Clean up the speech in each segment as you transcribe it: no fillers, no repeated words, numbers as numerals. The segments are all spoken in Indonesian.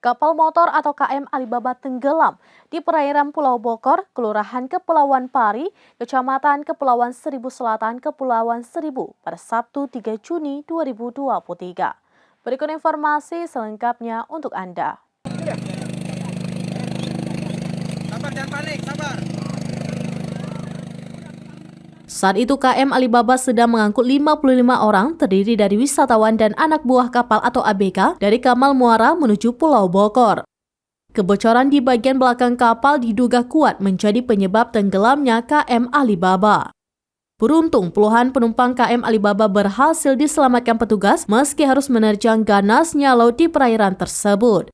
Kapal motor atau KM Alibaba tenggelam di perairan Pulau Bokor, Kelurahan Kepulauan Pari, Kecamatan Kepulauan Seribu Selatan, Kepulauan Seribu pada Sabtu 3 Juni 2023. Berikut informasi selengkapnya untuk Anda. Sabar, jangan panik, sabar. Saat itu KM Alibaba sedang mengangkut 55 orang terdiri dari wisatawan dan anak buah kapal atau ABK dari Kamal Muara menuju Pulau Bokor. Kebocoran di bagian belakang kapal diduga kuat menjadi penyebab tenggelamnya KM Alibaba. Beruntung puluhan penumpang KM Alibaba berhasil diselamatkan petugas meski harus menerjang ganasnya laut di perairan tersebut.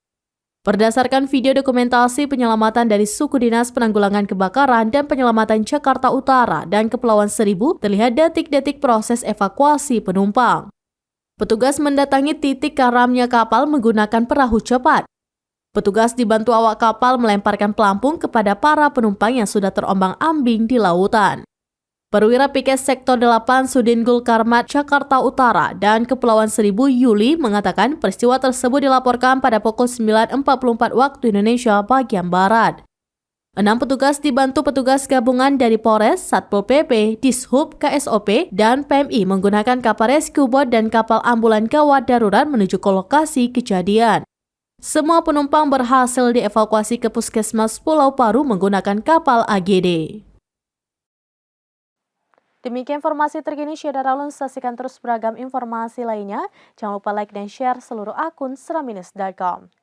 Berdasarkan video dokumentasi penyelamatan dari Suku Dinas Penanggulangan Kebakaran dan Penyelamatan Jakarta Utara dan Kepulauan Seribu, terlihat detik-detik proses evakuasi penumpang. Petugas mendatangi titik karamnya kapal menggunakan perahu cepat. Petugas dibantu awak kapal melemparkan pelampung kepada para penumpang yang sudah terombang-ambing di lautan. Perwira Piket Sektor 8 Sudin Gulkarmat Jakarta Utara dan Kepulauan Seribu Yuli mengatakan peristiwa tersebut dilaporkan pada pukul 9.44 waktu Indonesia bagian Barat. 6 petugas dibantu petugas gabungan dari Polres, Satpol PP, Dishub, KSOP, dan PMI menggunakan kapal rescue boat dan kapal ambulan gawat darurat menuju ke lokasi kejadian. Semua penumpang berhasil dievakuasi ke Puskesmas Pulau Paru menggunakan kapal AGD. Demikian informasi terkini, Syedara Ulun, saksikan terus beragam informasi lainnya. Jangan lupa like dan share seluruh akun seraminus.com.